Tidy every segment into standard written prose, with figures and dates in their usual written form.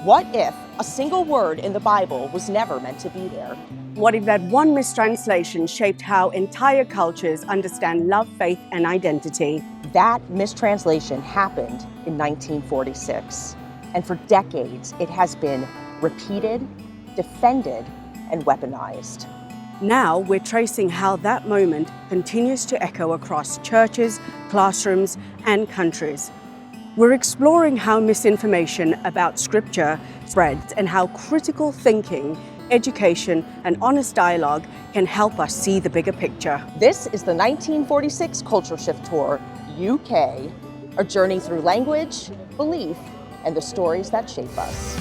What if a single word in the Bible was never meant to be there? What if that one mistranslation shaped how entire cultures understand love, faith, and identity? That mistranslation happened in 1946. And for decades, it has been repeated, defended, and weaponized. Now we're tracing how that moment continues to echo across churches, classrooms, and countries. We're exploring how misinformation about Scripture spreads and how critical thinking, education, and honest dialogue can help us see the bigger picture. This is the 1946 Culture Shift Tour, UK, a journey through language, belief, and the stories that shape us.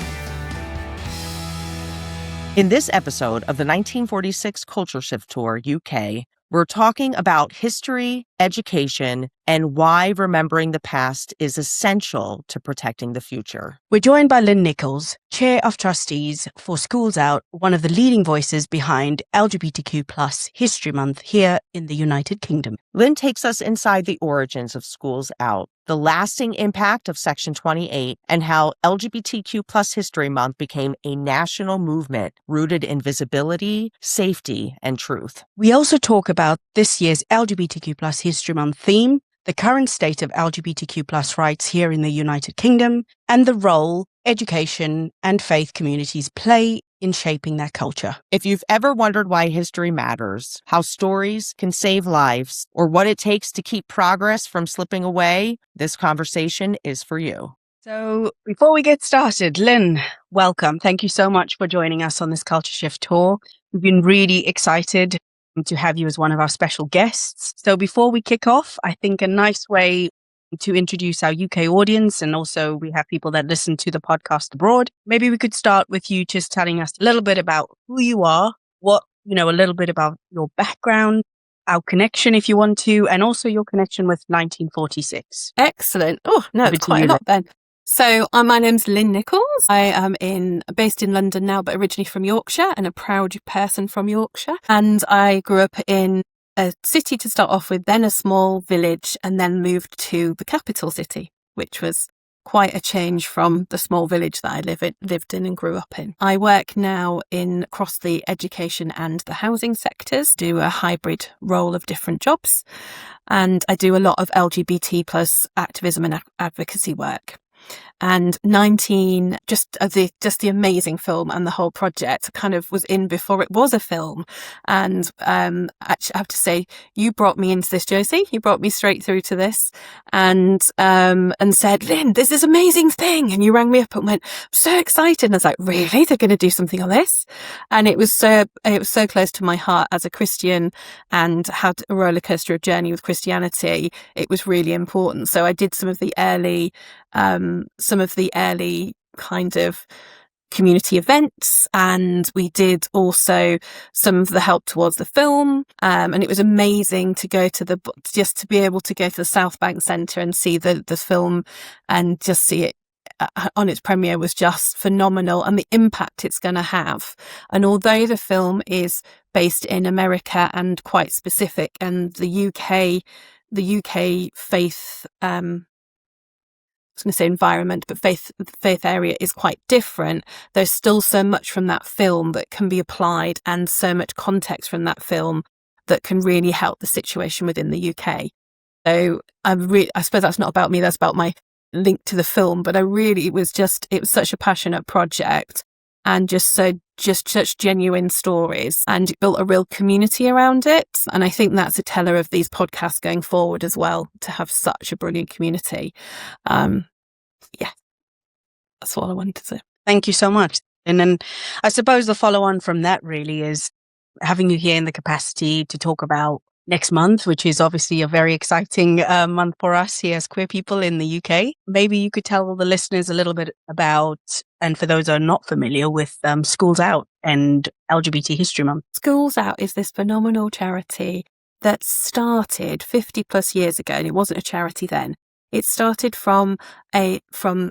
In this episode of the 1946 Culture Shift Tour, UK, we're talking about history, education, and why remembering the past is essential to protecting the future. We're joined by Lynne Nicholls, Chair of Trustees for Schools Out, one of the leading voices behind LGBTQ+ History Month here in the United Kingdom. Lynne takes us inside the origins of Schools Out, the lasting impact of Section 28, and how LGBTQ+ History Month became a national movement rooted in visibility, safety, and truth. We also talk about this year's LGBTQ+ History Month theme, the current state of LGBTQ+ rights here in the United Kingdom, and the role education and faith communities play in shaping that culture. If you've ever wondered why history matters, how stories can save lives, or what it takes to keep progress from slipping away, this conversation is for you. So before we get started, Lynne, welcome. Thank you so much for joining us on this Culture Shift Tour. We've been really excited to have you as one of our special guests. So before we kick off, I think a nice way to introduce our UK audience, and also we have people that listen to the podcast abroad. Maybe we could start with you just telling us a little bit about who you are, a little bit about your background, our connection if you want to, and also your connection with 1946. Excellent. Oh, no, it's quite a lot then. So my name's Lynne Nicholls. I am based in London now, but originally from Yorkshire and a proud person from Yorkshire. And I grew up in a city to start off with, then a small village, and then moved to the capital city, which was quite a change from the small village that I lived in and grew up in. I work now across the education and the housing sectors, do a hybrid role of different jobs, and I do a lot of LGBT plus activism and advocacy work. And 19, just the amazing film and the whole project kind of was in before it was a film. And actually, I have to say, you brought me into this, Josie. You brought me straight through to this, and said, Lynne, there's this amazing thing. And you rang me up and went, I'm so excited. And I was like, really? They're going to do something on this? And it was so close to my heart as a Christian and had a roller coaster of journey with Christianity. It was really important. So I did some of the early kind of community events, and we did also some of the help towards the film. And it was amazing to go to to be able to go to the South Bank Centre and see the film and just see it on its premiere was just phenomenal, and the impact it's going to have. And although the film is based in America and quite specific, and the UK faith, I was going to say environment, but faith area is quite different. There's still so much from that film that can be applied, and so much context from that film that can really help the situation within the UK. So I suppose that's not about me, that's about my link to the film, but it was such a passionate project, and just such genuine stories, and it built a real community around it. And I think that's a teller of these podcasts going forward as well, to have such a brilliant community. Yeah, that's all I wanted to say. Thank you so much. And then I suppose the follow on from that really is having you here in the capacity to talk about next month, which is obviously a very exciting month for us here as queer people in the UK. Maybe you could tell the listeners a little bit about, and for those who are not familiar with Schools Out and LGBT History Month. Schools Out is this phenomenal charity that started 50 plus years ago, and it wasn't a charity then. It started from the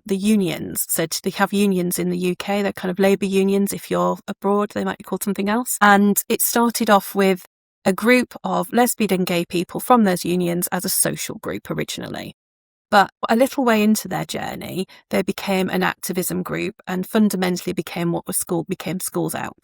unions. So they have unions in the UK. They're kind of labour unions. If you're abroad, they might be called something else. And it started off with a group of lesbian and gay people from those unions as a social group originally. But a little way into their journey, they became an activism group and fundamentally became what was became Schools Out.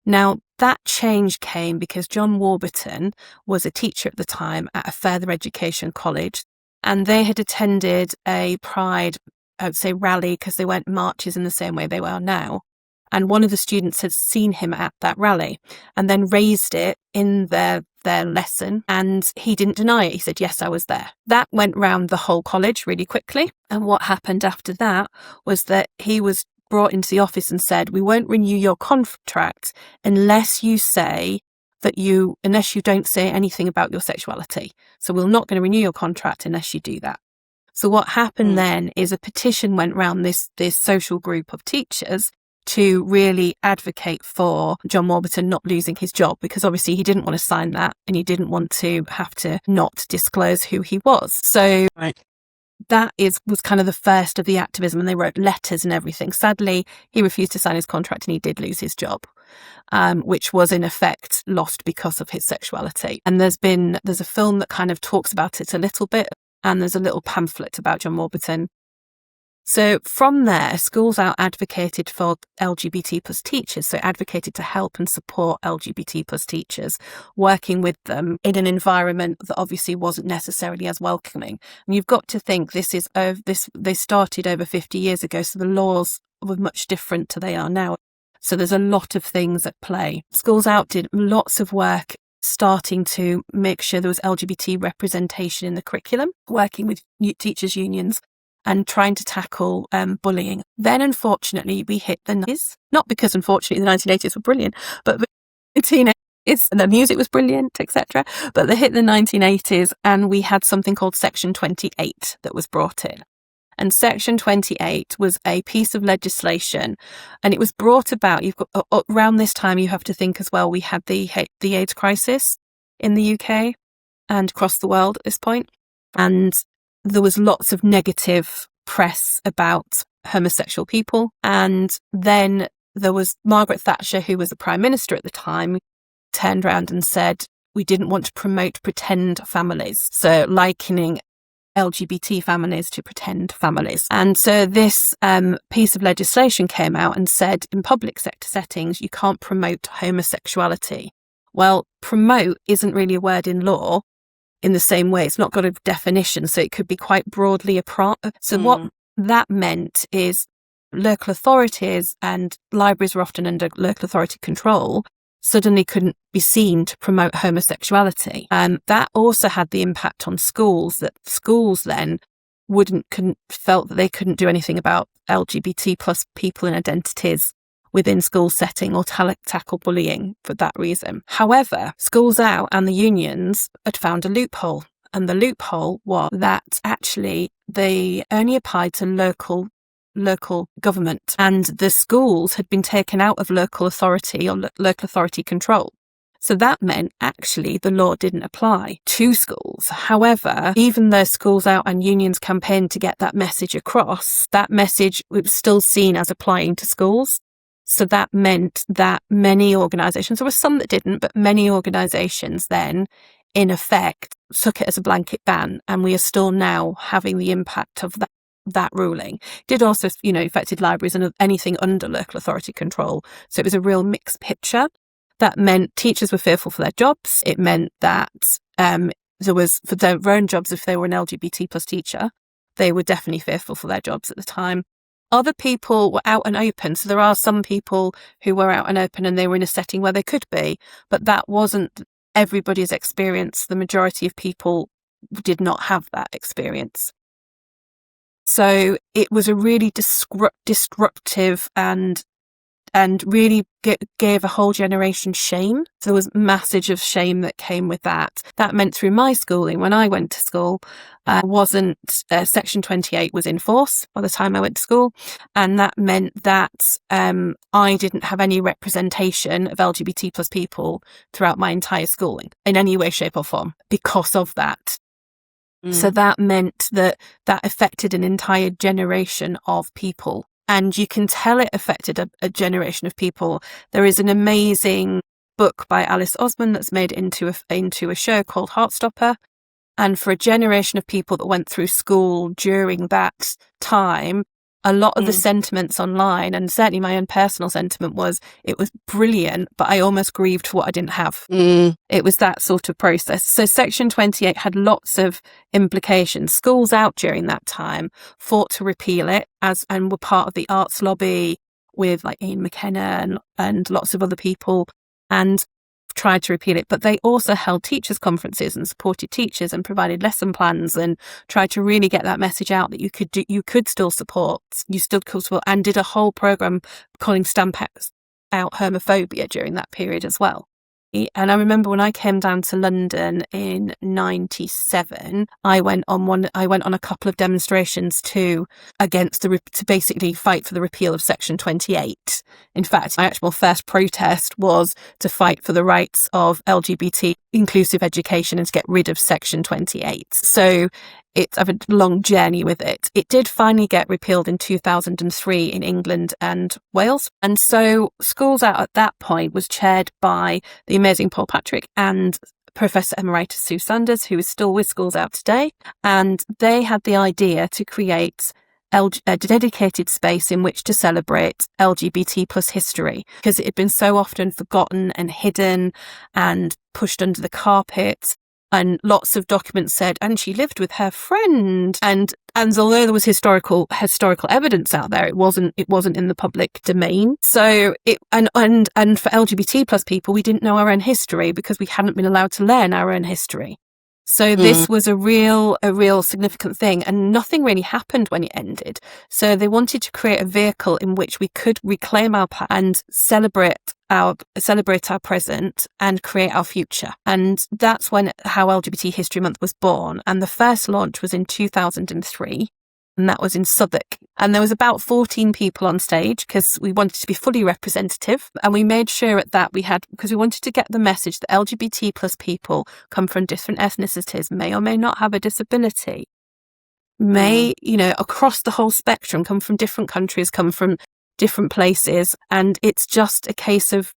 Now, that change came because John Warburton was a teacher at the time at a further education college, and they had attended a Pride, I would say, rally, because they weren't marches in the same way they are now. And one of the students had seen him at that rally and then raised it in their lesson, and he didn't deny it. He said, yes, I was there. That went round the whole college really quickly. And what happened after that was that he was brought into the office and said, we won't renew your contract unless you don't say anything about your sexuality. So we're not going to renew your contract unless you do that. So what happened then is a petition went round this social group of teachers to really advocate for John Warburton not losing his job, because obviously he didn't want to sign that and he didn't want to have to not disclose who he was. So that was kind of the first of the activism, and they wrote letters and everything. Sadly, he refused to sign his contract and he did lose his job, which was in effect lost because of his sexuality. And there's a film that kind of talks about it a little bit, and there's a little pamphlet about John Warburton. So from there, Schools Out advocated for LGBT plus teachers, so advocated to help and support LGBT plus teachers, working with them in an environment that obviously wasn't necessarily as welcoming. And you've got to think they started over 50 years ago, so the laws were much different to they are now. So there's a lot of things at play. Schools Out did lots of work starting to make sure there was LGBT representation in the curriculum, working with teachers' unions, and trying to tackle bullying. Then, unfortunately, we hit the 90s. Not because, unfortunately, the 1980s were brilliant, but the teenagers, and the music was brilliant, etc. But they hit the 1980s, and we had something called Section 28 that was brought in. And Section 28 was a piece of legislation, and it was brought about. You've got around this time, you have to think as well, we had the AIDS crisis in the UK and across the world at this point. And there was lots of negative press about homosexual people. And then there was Margaret Thatcher, who was the Prime Minister at the time, turned around and said, we didn't want to promote pretend families. So likening LGBT families to pretend families. And so this piece of legislation came out and said in public sector settings, you can't promote homosexuality. Well, promote isn't really a word in law. In the same way, it's not got a definition, so it could be quite broadly So what that meant is local authorities, and libraries were often under local authority control, suddenly couldn't be seen to promote homosexuality. And that also had the impact on schools, that schools then felt that they couldn't do anything about LGBT plus people and identities within school setting or tackle bullying for that reason. However, Schools Out and the unions had found a loophole, and the loophole was that actually they only applied to local government, and the schools had been taken out of local authority or local authority control. So that meant actually the law didn't apply to schools. However, even though Schools Out and unions campaigned to get that message across, that message was still seen as applying to schools. So that meant that many organisations, there were some that didn't, but many organisations then, in effect, took it as a blanket ban, and we are still now having the impact of that ruling. It did also, affected libraries and anything under local authority control. So it was a real mixed picture. That meant teachers were fearful for their jobs. It meant that there was, for their own jobs, if they were an LGBT plus teacher, they were definitely fearful for their jobs at the time. Other people were out and open. So there are some people who were out and open and they were in a setting where they could be, but that wasn't everybody's experience. The majority of people did not have that experience. So it was a really disruptive and really gave a whole generation shame. So there was massage of shame that came with that. That meant through my schooling, when I went to school, Section 28 was in force by the time I went to school. And that meant that I didn't have any representation of LGBT plus people throughout my entire schooling in any way, shape or form because of that. So that meant that affected an entire generation of people. And you can tell it affected a generation of people. There is an amazing book by Alice Osman that's made into a show called Heartstopper. And for a generation of people that went through school during that time, a lot of the sentiments online, and certainly my own personal sentiment, was it was brilliant, but I almost grieved for what I didn't have. It was that sort of process. So Section 28 had lots of implications. Schools Out during that time fought to repeal it and were part of the arts lobby with like Ian McKenna and lots of other people, and tried to repeal it. But they also held teachers' conferences and supported teachers and provided lesson plans and tried to really get that message out that you could still support, and did a whole program calling Stamp Out Homophobia during that period as well. And I remember when I came down to London in 97, I went on a couple of demonstrations to basically fight for the repeal of Section 28. In fact, my actual first protest was to fight for the rights of LGBT inclusive education and to get rid of Section 28. So I've a long journey with it. It did finally get repealed in 2003 in England and Wales. And so Schools Out at that point was chaired by the amazing Paul Patrick and Professor Emeritus Sue Sanders, who is still with Schools Out today. And they had the idea to create a dedicated space in which to celebrate LGBT plus history, because it had been so often forgotten and hidden and pushed under the carpet. And lots of documents said, and she lived with her friend. And although there was historical evidence out there, it wasn't in the public domain. So and for LGBT plus people, we didn't know our own history because we hadn't been allowed to learn our own history. So this was a real significant thing, and nothing really happened when it ended. So they wanted to create a vehicle in which we could reclaim our past and celebrate our present and create our future. And that's how LGBT History Month was born. And the first launch was in 2003. And that was in Southwark. And there was about 14 people on stage because we wanted to be fully representative. And we made sure at that because we wanted to get the message that LGBT plus people come from different ethnicities, may or may not have a disability, may, across the whole spectrum, come from different countries, come from different places. And it's just a case of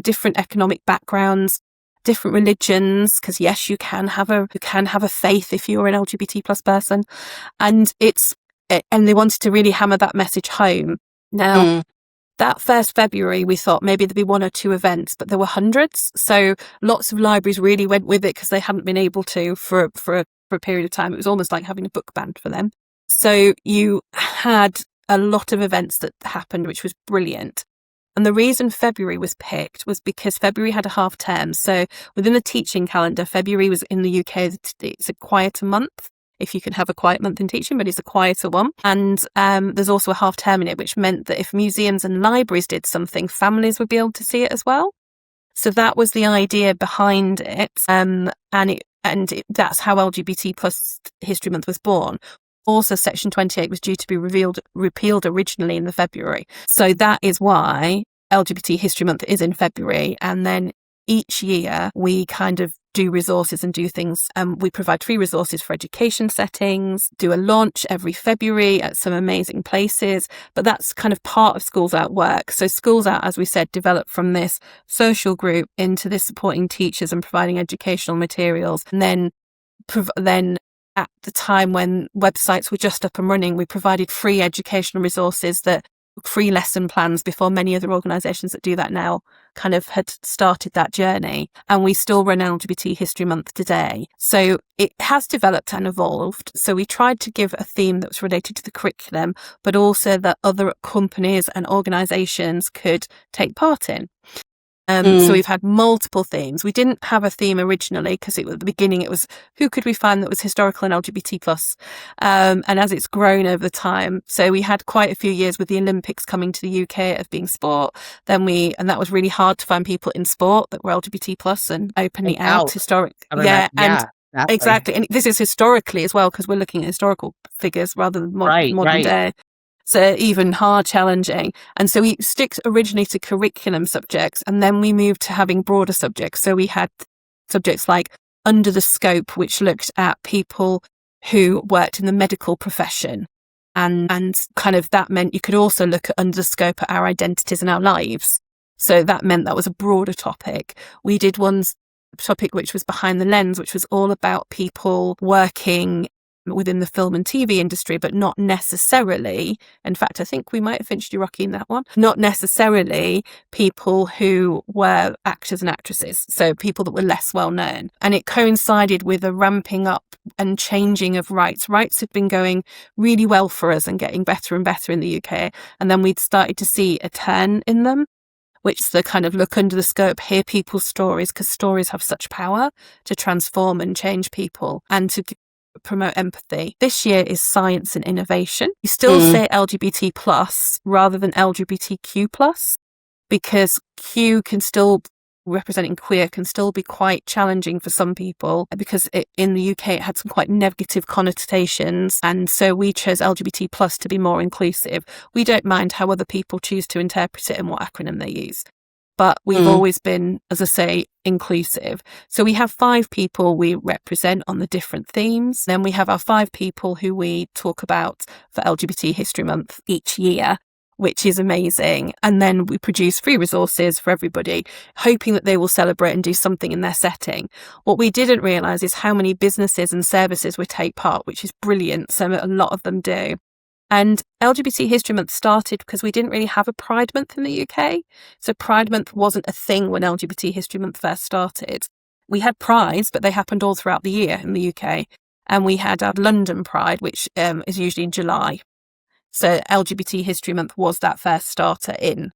different economic backgrounds, different religions, because yes, you can have a faith if you're an LGBT plus person, and they wanted to really hammer that message home. Now, that first February, we thought maybe there'd be one or two events, but there were hundreds. So lots of libraries really went with it because they hadn't been able to for a period of time. It was almost like having a book ban for them. So you had a lot of events that happened, which was brilliant. And the reason February was picked was because February had a half term. So within the teaching calendar, February was in the UK, it's a quieter month, if you can have a quiet month in teaching, but it's a quieter one. And there's also a half term in it, which meant that if museums and libraries did something, families would be able to see it as well. So that was the idea behind it. That's how LGBT plus History Month was born. Also, Section 28 was due to be repealed originally in the February. So that is why LGBT History Month is in February. And then each year we kind of do resources and do things. We provide free resources for education settings, do a launch every February at some amazing places. But that's kind of part of Schools Out work. So Schools Out, as we said, developed from this social group into this supporting teachers and providing educational materials. And then at the time when websites were just up and running, we provided free educational resources, free lesson plans, before many other organisations that do that now kind of had started that journey. And we still run LGBT History Month today. So it has developed and evolved. So we tried to give a theme that was related to the curriculum, but also that other companies and organisations could take part in. So we've had multiple themes. We didn't have a theme originally because at the beginning it was who could we find that was historical and LGBT plus. And as it's grown over the time, so we had quite a few years with the Olympics coming to the UK as being sport. And that was really hard to find people in sport that were LGBT plus and openly out historic. Exactly. And this is historically as well, because we're looking at historical figures rather than modern day. So even hard challenging. And so we stick originally to curriculum subjects, and then we moved to having broader subjects. So we had subjects like Under the Scope, which looked at people who worked in the medical profession. And kind of that meant you could also look at Under the Scope at our identities and our lives. So that meant that was a broader topic. We did ones topic which was Behind the Lens, which was all about people working within the film and TV industry, but not necessarily, in fact, I think we might have finished Rocky in that one, not necessarily people who were actors and actresses, so people that were less well known. And it coincided with a ramping up and changing of rights. Rights had been going really well for us and getting better and better in the UK. And then we'd started to see a turn in them, which is the kind of look under the scope, hear people's stories, because stories have such power to transform and change people and to promote empathy. This year is science and innovation. You still say LGBT plus rather than LGBTQ plus, because Q can still, representing queer, can still be quite challenging for some people, because in the UK it had some quite negative connotations, and so we chose LGBT plus to be more inclusive. We don't mind how other people choose to interpret it and what acronym they use, but we've always been, as I say, inclusive. So we have 5 people we represent on the different themes. Then we have our 5 people who we talk about for LGBT History Month each year, which is amazing. And then we produce free resources for everybody, hoping that they will celebrate and do something in their setting. What we didn't realise is how many businesses and services would take part, which is brilliant. So a lot of them do. And LGBT History Month started because we didn't really have a Pride Month in the UK. So Pride Month wasn't a thing when LGBT History Month first started. We had Prides, but they happened all throughout the year in the UK. And we had our London Pride, which is usually in July. So LGBT History Month was that first starter in.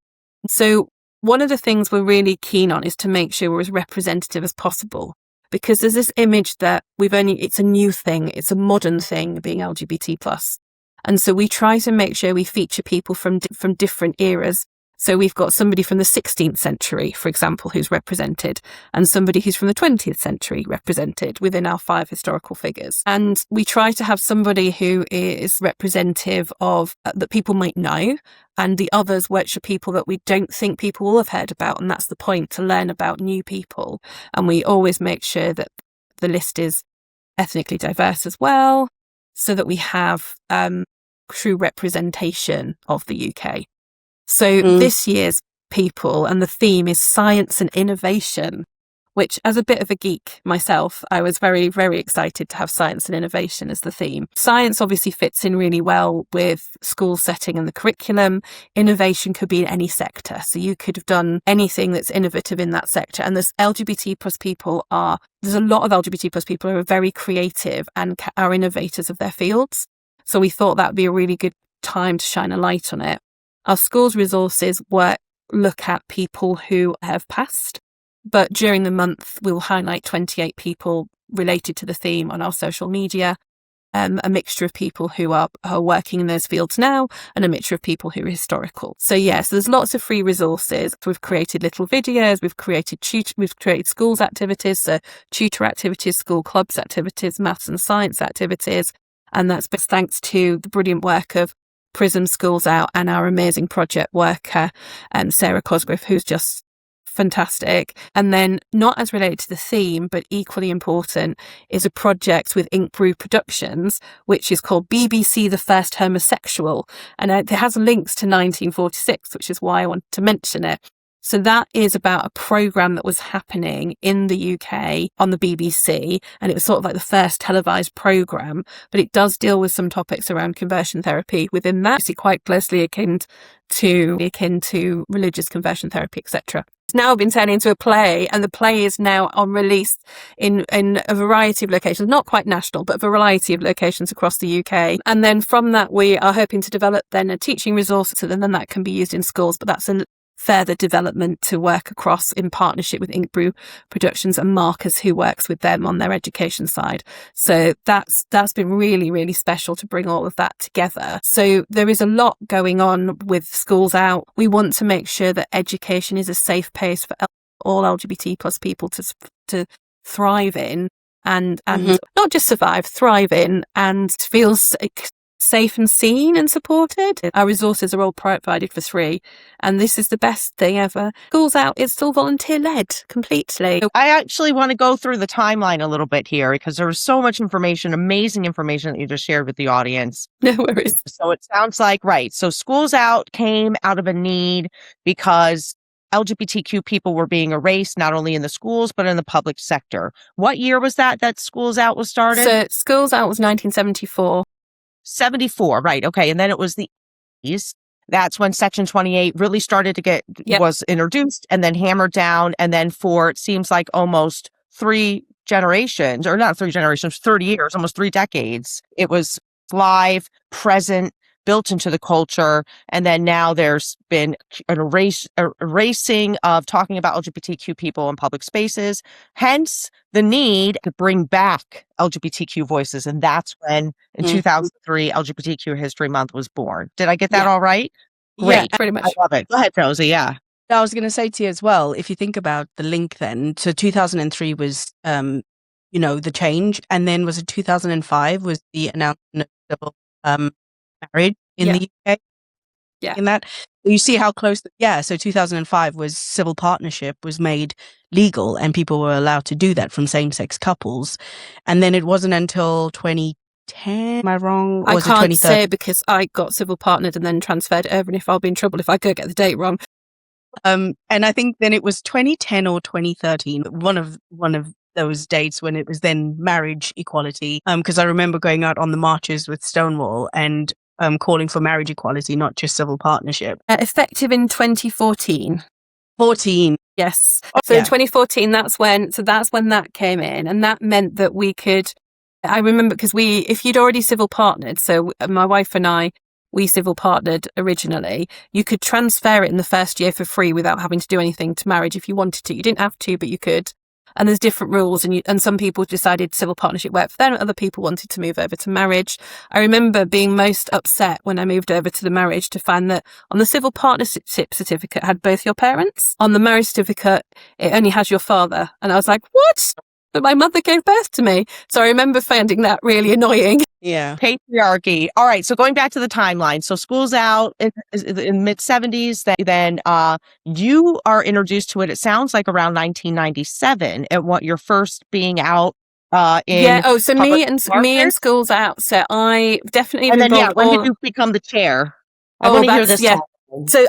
So one of the things we're really keen on is to make sure we're as representative as possible, because there's this image that it's a new thing, it's a modern thing being LGBT plus. And so we try to make sure we feature people from different eras. So we've got somebody from the 16th century, for example, who's represented, and somebody who's from the 20th century represented within our 5 historical figures. And we try to have somebody who is representative of that people might know, and the others which are people that we don't think people will have heard about. And that's the point, to learn about new people. And we always make sure that the list is ethnically diverse as well, so that we have true representation of the UK. So this year's people, and the theme is science and innovation, which, as a bit of a geek myself, I was very, very excited to have science and innovation as the theme. Science obviously fits in really well with school setting and the curriculum. Innovation could be in any sector. So you could have done anything that's innovative in that sector. And there's LGBT plus people there's a lot of LGBT plus people who are very creative and are innovators of their fields. So we thought that would be a really good time to shine a light on it. Our school's resources look at people who have passed, but during the month we'll highlight 28 people related to the theme on our social media, a mixture of people who are working in those fields now, and a mixture of people who are historical. So yes, there's lots of free resources. We've created little videos, we've created schools activities, so tutor activities, school clubs activities, maths and science activities, and that's thanks to the brilliant work of Prism Schools Out and our amazing project worker, Sarah Cosgrove, who's just fantastic. And then, not as related to the theme, but equally important, is a project with Ink Brew Productions, which is called BBC The First Homosexual. And it has links to 1946, which is why I wanted to mention it. So that is about a programme that was happening in the UK on the BBC, and it was sort of like the first televised programme, but it does deal with some topics around conversion therapy within that. It's quite closely akin to religious conversion therapy, etc. It's now been turned into a play, and the play is now on release in a variety of locations, not quite national, but a variety of locations across the UK. And then from that, we are hoping to develop then a teaching resource, so then that can be used in schools, but that's a further development to work across in partnership with Ink Brew Productions and Marcus, who works with them on their education side. So that's been really, really special to bring all of that together. So there is a lot going on with Schools Out. We want to make sure that education is a safe place for all LGBT plus people to thrive in and not just survive, thrive in, and feel safe and seen and supported. Our resources are all provided for free, and this is the best thing ever. Schools Out is still volunteer led completely. I actually want to go through the timeline a little bit here, because there was so much information, amazing information that you just shared with the audience. No worries. So it sounds like, right, so Schools Out came out of a need because LGBTQ people were being erased, not only in the schools, but in the public sector. What year was that Schools Out was started? So Schools Out was 1974. 74, right. Okay. And then it was the 80s. That's when Section 28 really started to was introduced and then hammered down. And then for, it seems like almost 3 generations, or not 3 generations, 30 years, almost 3 decades, it was live, present, built into the culture. And then now there's been an erasing of talking about LGBTQ people in public spaces, hence the need to bring back LGBTQ voices. And that's when, in 2003, LGBTQ History Month was born. Did I get that all right? Great. Yeah, pretty much. I love it. Go ahead, Josie. Yeah. I was going to say to you as well, if you think about the link then, so 2003 was, the change. And then was it 2005 was the announcement of civil marriage in the UK? Yeah. In that, you see how close, so 2005 was civil partnership was made legal and people were allowed to do that from same-sex couples. And then it wasn't until 2010, am I wrong? Or I was it can't 2013? say because I got civil partnered and then transferred over, and if I'll be in trouble if I go get the date wrong. And I think then it was 2010 or 2013, one of those dates when it was then marriage equality. Because I remember going out on the marches with Stonewall and calling for marriage equality, not just civil partnership. Effective in 2014. 14. Yes. So in 2014, that's when that came in, and that meant that we could. I remember because if you'd already civil partnered, so my wife and I, we civil partnered originally, you could transfer it in the first year for free without having to do anything to marriage if you wanted to. You didn't have to, but you could. And there's different rules, and some people decided civil partnership worked for them, other people wanted to move over to marriage. I remember being most upset when I moved over to the marriage to find that on the civil partnership certificate it had both your parents. On the marriage certificate, it only has your father. And I was like, what? But my mother gave birth to me. So I remember finding that really annoying. Yeah. Patriarchy. All right. So going back to the timeline. So Schools Out in mid 70s, then you are introduced to it. It sounds like around 1997 and what your first being out in. Yeah. Oh, so me and Schools Out. So I definitely. And then, when did you become the chair? I want to hear this. Yeah. So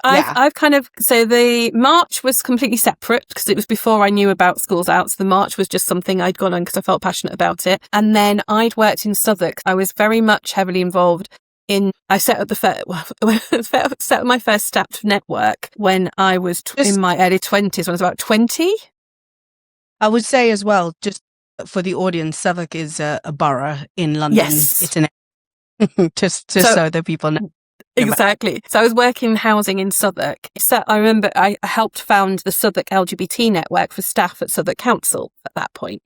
so the march was completely separate because it was before I knew about Schools Out. So the march was just something I'd gone on because I felt passionate about it. And then I'd worked in Southwark. I was very much heavily involved I set up my first staff network when I was in my early 20s, when I was about 20. I would say as well, just for the audience, Southwark is a borough in London. Yes. It's just so that people know. Exactly. So I was working in housing in Southwark. So I remember I helped found the Southwark LGBT network for staff at Southwark Council at that point.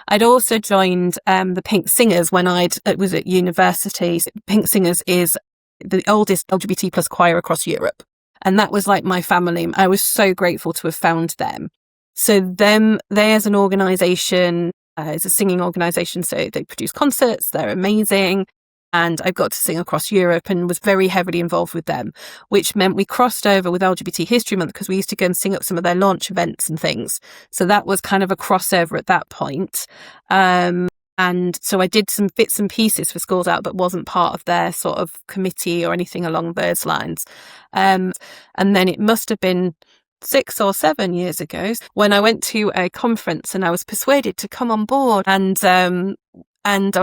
I'd also joined the Pink Singers when it was at university. Pink Singers is the oldest LGBT plus choir across Europe. And that was like my family. I was so grateful to have found them. So they as an organisation, it's a singing organisation. So they produce concerts. They're amazing. And I got to sing across Europe and was very heavily involved with them, which meant we crossed over with LGBT History Month because we used to go and sing at some of their launch events and things. So that was kind of a crossover at that point. And so I did some bits and pieces for Schools Out, but wasn't part of their sort of committee or anything along those lines. And then it must have been 6 or 7 years ago when I went to a conference and I was persuaded to come on board, and I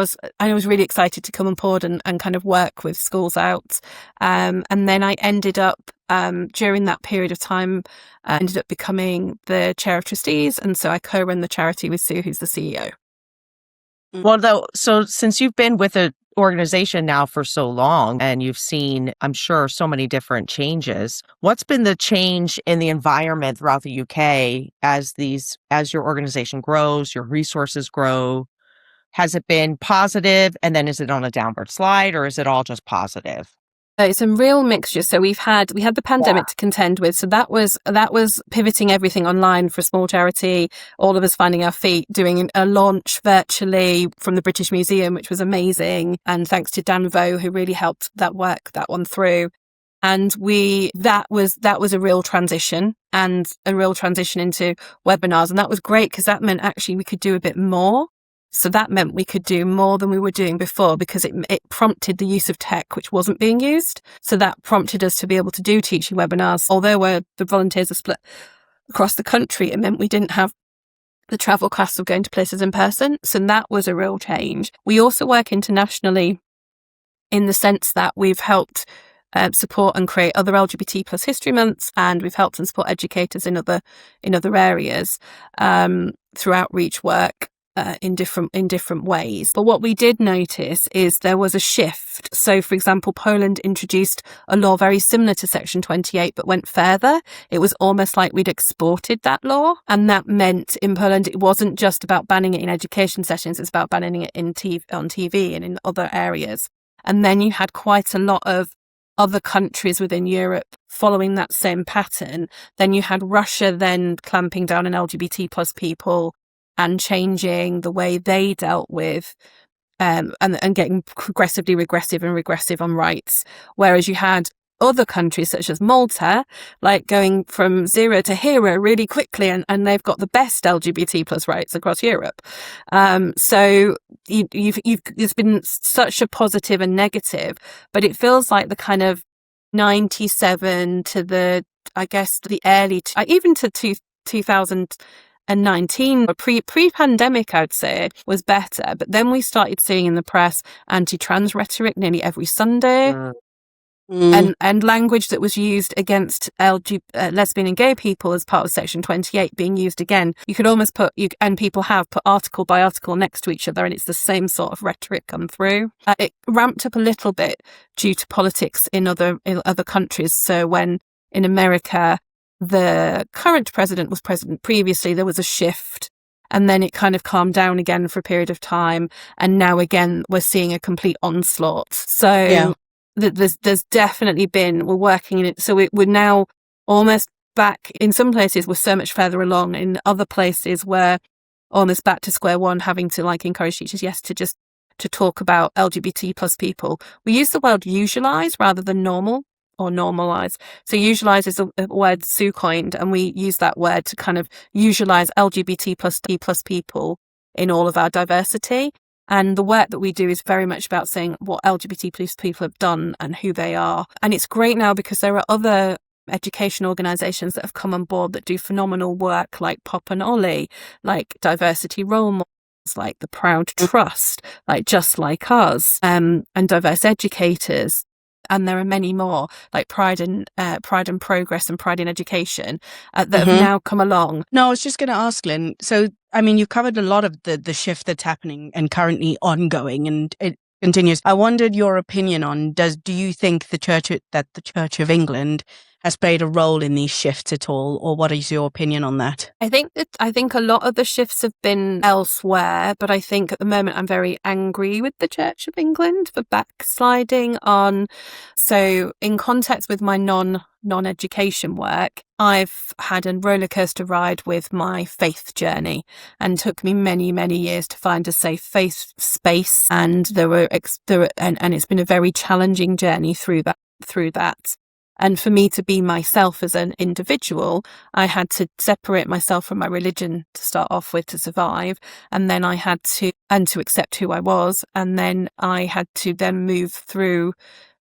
was really excited to come on board and kind of work with Schools Out. And then I ended up, during that period of time, ended up becoming the chair of trustees. And so I co-run the charity with Sue, who's the CEO. Well, so since you've been with the organization now for so long and you've seen, I'm sure, so many different changes, what's been the change in the environment throughout the UK as your organization grows, your resources grow? Has it been positive, and then is it on a downward slide, or is it all just positive? It's a real mixture. So we had the pandemic to contend with. So that was pivoting everything online for a small charity. All of us finding our feet, doing a launch virtually from the British Museum, which was amazing. And thanks to Dan Vo, who really helped that one through. And that was a real transition, and a real transition into webinars. And that was great because that meant actually we could do a bit more. So that meant we could do more than we were doing before because it prompted the use of tech, which wasn't being used. So that prompted us to be able to do teaching webinars, although the volunteers are split across the country, it meant we didn't have the travel costs of going to places in person. So that was a real change. We also work internationally in the sense that we've helped support and create other LGBT plus history months, and we've helped and support educators in other areas through outreach work in different ways. But what we did notice is there was a shift. So, for example, Poland introduced a law very similar to Section 28, but went further. It was almost like we'd exported that law, and that meant in Poland it wasn't just about banning it in education sessions; it's about banning it on TV and in other areas. And then you had quite a lot of other countries within Europe following that same pattern. Then you had Russia then clamping down on LGBT plus people and changing the way they dealt with and getting progressively regressive on rights. Whereas you had other countries such as Malta, like going from zero to hero really quickly, and they've got the best LGBT plus rights across Europe. So there's been such a positive and negative, but it feels like the kind of 97 to the early, even to 2019, pre-pandemic, I'd say, was better. But then we started seeing in the press anti-trans rhetoric nearly every Sunday. And language that was used against lesbian and gay people as part of Section 28 being used again. You could almost and people have put article by article next to each other, and it's the same sort of rhetoric come through. It ramped up a little bit due to politics in other countries. So when in America, the current president was president previously, there was a shift. And then it kind of calmed down again for a period of time. And now again, we're seeing a complete onslaught. So yeah. There's definitely been, we're working in it. So we're now almost back in some places, we're so much further along. In other places, we're almost back to square one, having to encourage teachers, to talk about LGBT plus people. We use the word usualize rather than normal or normalize. So usualize is a word Sue coined, and we use that word to kind of usualize LGBT plus people in all of our diversity. And the work that we do is very much about saying what LGBT plus people have done and who they are. And it's great now because there are other education organisations that have come on board that do phenomenal work, like Pop and Ollie, like diversity role models, like the Proud Trust, like Just Like Us, and diverse educators. And there are many more, like Pride and Progress and Pride in Education, that have now come along. No, I was just going to ask, Lynne. So, I mean, you covered a lot of the shift that's happening and currently ongoing, and it continues. I wondered your opinion on, do you think the Church of England has played a role in these shifts at all, or what is your opinion on that? I think a lot of the shifts have been elsewhere, but I think at the moment I'm very angry with the Church of England for backsliding on. So in context with my non-education work, I've had a roller coaster ride with my faith journey, and took me many, many years to find a safe faith space. And and it's been a very challenging journey through that. And for me to be myself as an individual, I had to separate myself from my religion to start off with to survive. And then I had to accept who I was. And then I had to then move through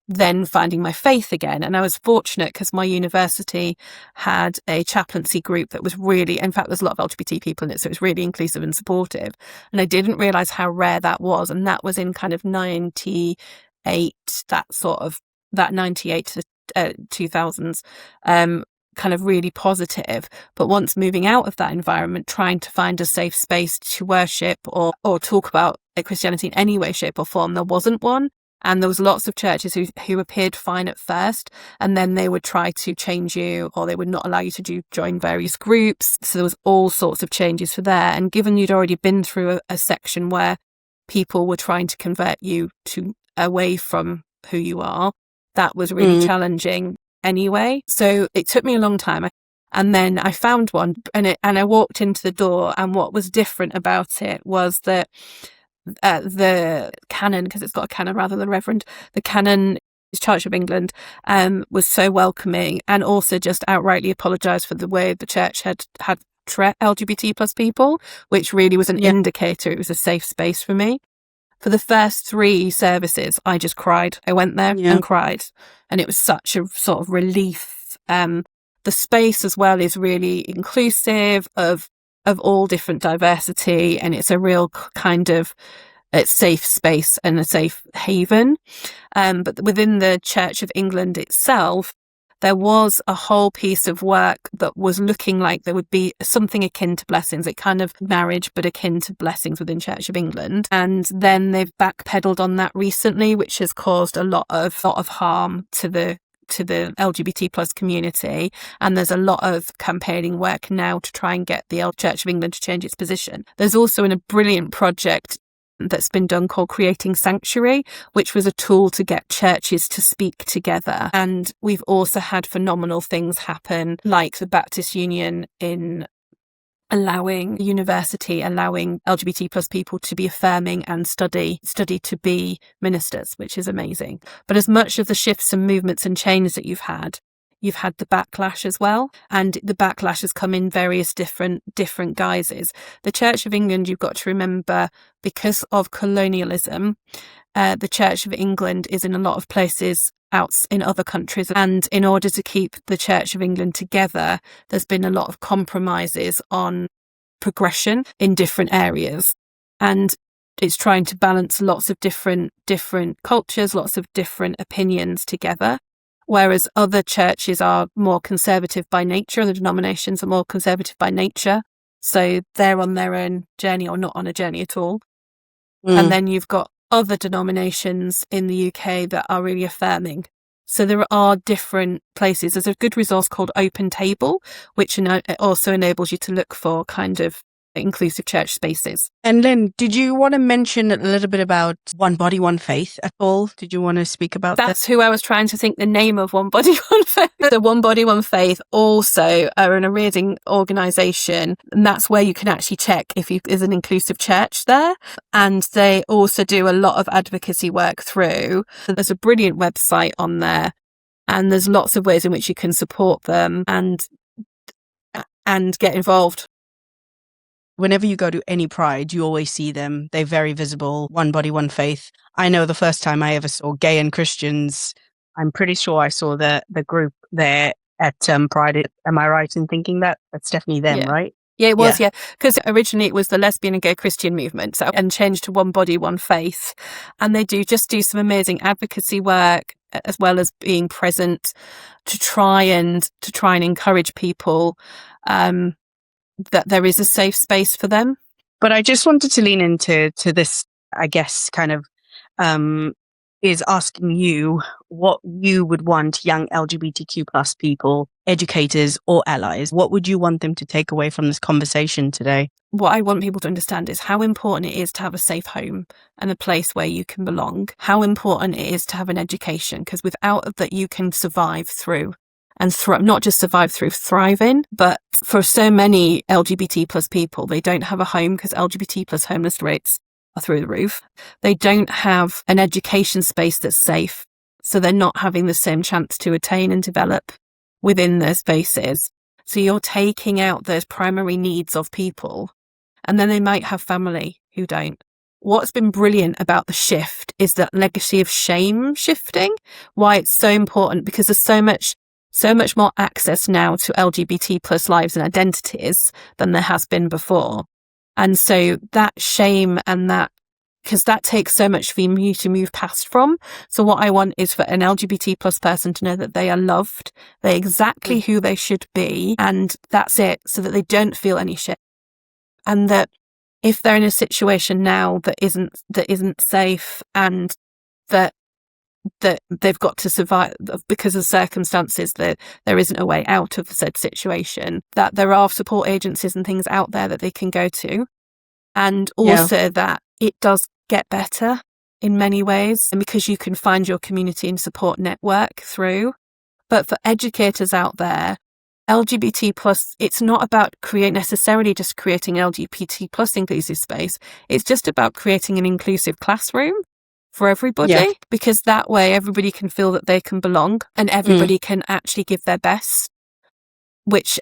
then finding my faith again. And I was fortunate because my university had a chaplaincy group that was really, in fact, there's a lot of LGBT people in it, so it was really inclusive and supportive. And I didn't realise how rare that was. And that was in kind of 98, that 98 to 2000s, kind of really positive. But once moving out of that environment, trying to find a safe space to worship or talk about Christianity in any way, shape or form, there wasn't one. And there was lots of churches who appeared fine at first, and then they would try to change you, or they would not allow you to join various groups. So there was all sorts of changes for there. And given you'd already been through a section where people were trying to convert you away from who you are, that was really challenging anyway. So it took me a long time. And then I found one, and I walked into the door, and what was different about it was that the canon, because it's got a canon rather than reverend, the canon Church of England was so welcoming, and also just outrightly apologised for the way the church had treated LGBT plus people, which really was an indicator it was a safe space for me. For the first 3 services, I just cried. I went there and cried. And it was such a sort of relief the space as well is really inclusive of all different diversity, and it's a real kind of safe space and a safe haven. But within the Church of England itself, there was a whole piece of work that was looking like there would be something akin to blessings, it kind of marriage, but akin to blessings within Church of England. And then they've backpedaled on that recently, which has caused a lot of harm to the LGBT plus community. And there's a lot of campaigning work now to try and get the Church of England to change its position. There's also a brilliant project that's been done called Creating Sanctuary, which was a tool to get churches to speak together. And we've also had phenomenal things happen, like the Baptist Union in allowing LGBT plus people to be affirming and study to be ministers, which is amazing. But as much of the shifts and movements and changes that you've had the backlash as well. And the backlash has come in various different guises. The Church of England, you've got to remember, because of colonialism, the Church of England is in a lot of places out in other countries. And in order to keep the Church of England together, there's been a lot of compromises on progression in different areas. And it's trying to balance lots of different cultures, lots of different opinions together. Whereas other churches are more conservative by nature, and the denominations are more conservative by nature. So they're on their own journey or not on a journey at all. And then you've got other denominations in the UK that are really affirming. So there are different places. There's a good resource called Open Table, which also enables you to look for kind of inclusive church spaces. And Lynne, did you want to mention a little bit about One Body, One Faith at all? Did you want to speak about that? That's who I was trying to think the name of, One Body, One Faith. The One Body, One Faith also are an amazing organisation, and that's where you can actually check if is an inclusive church there. And they also do a lot of advocacy work through. So there's a brilliant website on there, and there's lots of ways in which you can support them and get involved. Whenever you go to any Pride, you always see them. They're very visible. One Body, One Faith. I know the first time I ever saw Gay and Christians, I'm pretty sure I saw the group there at Pride. Am I right in thinking that? That's definitely them, right? Yeah, it was, yeah. Because originally it was the lesbian and gay Christian movement, and changed to One Body, One Faith. And they do some amazing advocacy work, as well as being present to try and encourage people that there is a safe space for them. But I just wanted to lean into this, I guess, kind of is asking you what you would want young LGBTQ plus people, educators or allies, what would you want them to take away from this conversation today? What I want people to understand is how important it is to have a safe home and a place where you can belong, how important it is to have an education, because without that you can survive through. And not just survive through, thrive in. But for so many LGBT plus people, they don't have a home because LGBT plus homeless rates are through the roof. They don't have an education space that's safe. So they're not having the same chance to attain and develop within their spaces. So you're taking out those primary needs of people. And then they might have family who don't. What's been brilliant about the shift is that legacy of shame shifting, why it's so important, because there's so much more access now to LGBT plus lives and identities than there has been before. And so that shame and that, because that takes so much for you to move past from. So what I want is for an LGBT plus person to know that they are loved, they're exactly who they should be, and that's it, so that they don't feel any shame. And that if they're in a situation now that isn't safe, and that they've got to survive because of circumstances, that there isn't a way out of said situation, that there are support agencies and things out there that they can go to. And also that it does get better in many ways, and because you can find your community and support network through. But for educators out there, LGBT plus, it's not about necessarily just creating LGBT plus inclusive space. It's just about creating an inclusive classroom for everybody, because that way everybody can feel that they can belong and everybody can actually give their best,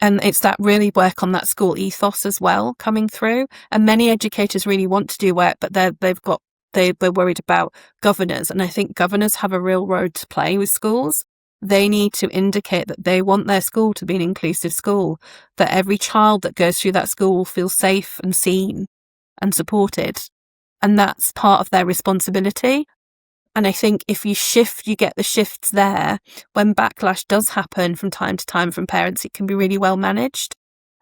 and it's that really work on that school ethos as well coming through. And many educators really want to do work, but they're worried about governors, and I think governors have a real role to play with schools. they need to indicate that they want their school to be an inclusive school, that every child that goes through that school will feel safe and seen and supported. And that's part of their responsibility. And I think if you get the shifts there, when backlash does happen from time to time from parents, it can be really well managed.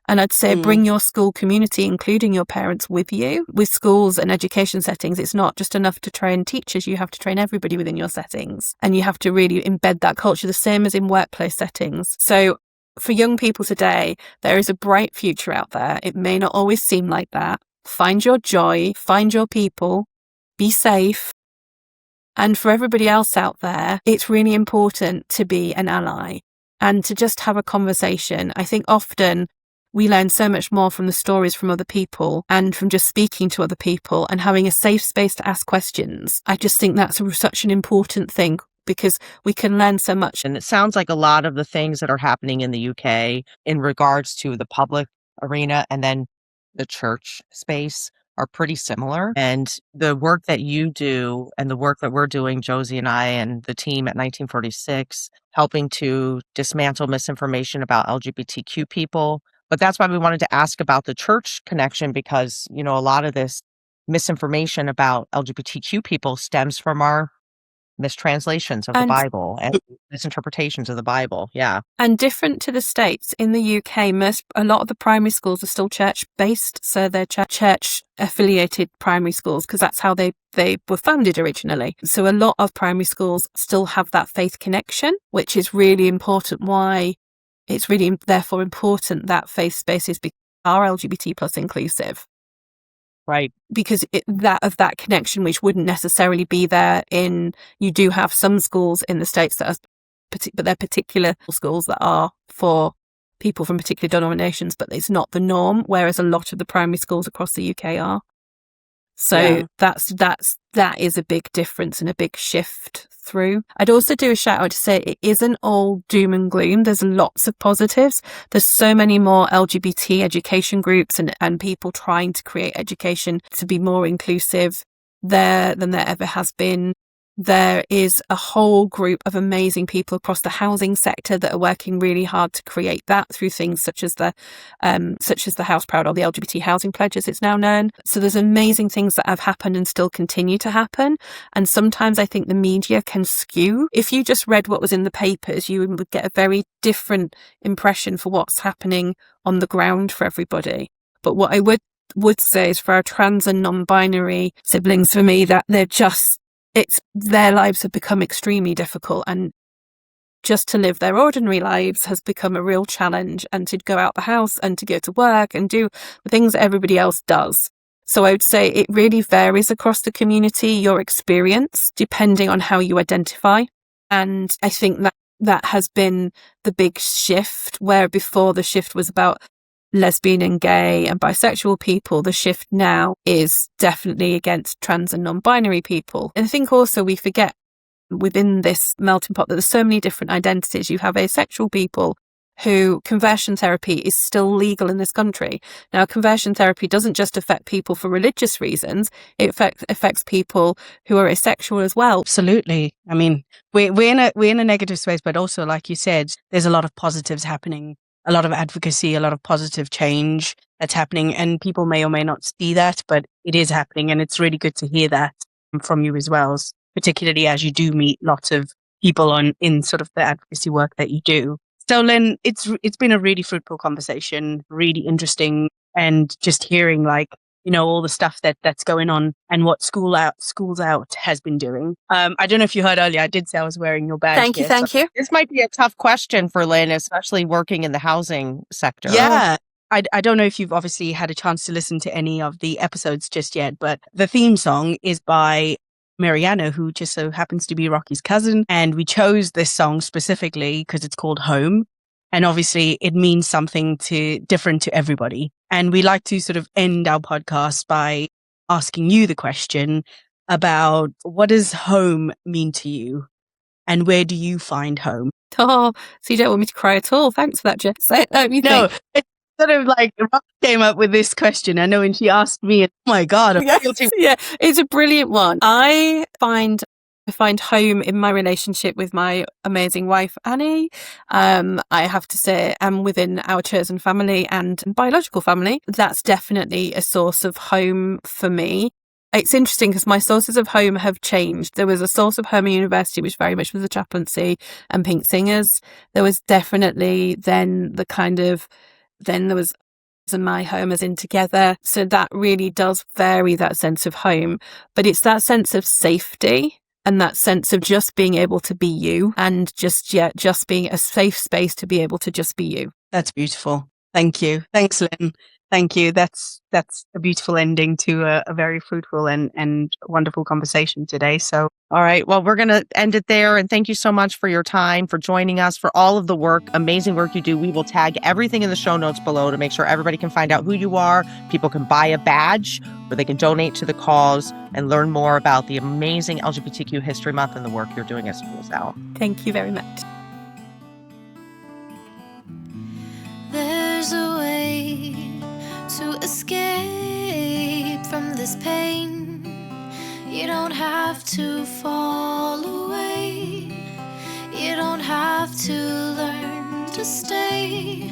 And I'd say bring your school community, including your parents, with you. With schools and education settings, it's not just enough to train teachers. You have to train everybody within your settings. And you have to really embed that culture, the same as in workplace settings. So for young people today, there is a bright future out there. It may not always seem like that. Find your joy, find your people, be safe. And for everybody else out there, it's really important to be an ally and to just have a conversation. I think often we learn so much more from the stories from other people and from just speaking to other people and having a safe space to ask questions. I just think that's such an important thing because we can learn so much. And it sounds like a lot of the things that are happening in the UK in regards to the public arena and then the church space are pretty similar. And the work that you do and the work that we're doing, Josie and I and the team at 1946, helping to dismantle misinformation about LGBTQ people. But that's why we wanted to ask about the church connection, because, a lot of this misinformation about LGBTQ people stems from our mistranslations of the Bible and misinterpretations of the Bible. Yeah. And different to the States, in the UK, a lot of the primary schools are still church-based. So they're church-affiliated primary schools because that's how they were founded originally. So a lot of primary schools still have that faith connection, which is really important. Why it's really therefore important that faith spaces are LGBT plus inclusive. Right. Because that connection, which wouldn't necessarily be there you do have some schools in the States that are, but they're particular schools that are for people from particular denominations, but it's not the norm, whereas a lot of the primary schools across the UK are. So that is a big difference and a big shift through. I'd also do a shout out to say it isn't all doom and gloom. There's lots of positives. There's so many more LGBT education groups and people trying to create education to be more inclusive there than there ever has been. There is a whole group of amazing people across the housing sector that are working really hard to create that through things such as the House Proud, or the LGBT housing pledge as it's now known. So there's amazing things that have happened and still continue to happen. And sometimes I think the media can skew. If you just read what was in the papers, you would get a very different impression for what's happening on the ground for everybody. But what I would say is for our trans and non-binary siblings, for me, that their lives have become extremely difficult, and just to live their ordinary lives has become a real challenge, and to go out the house and to go to work and do the things that everybody else does. So I would say it really varies across the community, your experience, depending on how you identify. And I think that has been the big shift, where before the shift was about lesbian and gay and bisexual people, the shift now is definitely against trans and non-binary people. And I think also we forget within this melting pot that there's so many different identities. You have asexual people who conversion therapy is still legal in this country. Now, conversion therapy doesn't just affect people for religious reasons, it affects people who are asexual as well. Absolutely. I mean, we're in a negative space, but also, like you said, there's a lot of positives happening. A lot of advocacy, a lot of positive change that's happening, and people may or may not see that, but it is happening, and it's really good to hear that from you as well, particularly as you do meet lots of people in sort of the advocacy work that you do. So, Lynne, it's been a really fruitful conversation, really interesting, and just hearing all the stuff that's going on and what Schools Out has been doing. I don't know if you heard earlier, I did say I was wearing your badge. Thank you. This might be a tough question for Lynne, especially working in the housing sector. Yeah. I don't know if you've obviously had a chance to listen to any of the episodes just yet, but the theme song is by Mariana, who just so happens to be Rocky's cousin. And we chose this song specifically because it's called Home. And obviously it means something different to everybody. And we like to sort of end our podcast by asking you the question about what does home mean to you? And where do you find home? Oh, so you don't want me to cry at all. Thanks for that, Jess. No, it's sort of like Rob came up with this question. I know when she asked me, oh my God. Yeah, it's a brilliant one. I find I find home in my relationship with my amazing wife, Annie. I have to say, and within our chosen family and biological family, that's definitely a source of home for me. It's interesting because my sources of home have changed. There was a source of home at university, which very much was the chaplaincy and Pink Singers. There was definitely then there was and my home as in together. So that really does vary, that sense of home. But it's that sense of safety and that sense of just being able to be you and just being a safe space to be able to just be you. That's beautiful. Thank you. Thanks, Lynne. Thank you. That's a beautiful ending to a very fruitful and wonderful conversation today. So, all right. Well, we're going to end it there. And thank you so much for your time, for joining us, for all of the work, amazing work you do. We will tag everything in the show notes below to make sure everybody can find out who you are. People can buy a badge where they can donate to the cause and learn more about the amazing LGBTQ History Month and the work you're doing at Schools Out. Thank you very much. There's a way to escape from this pain. You don't have to fall away. You don't have to learn to stay.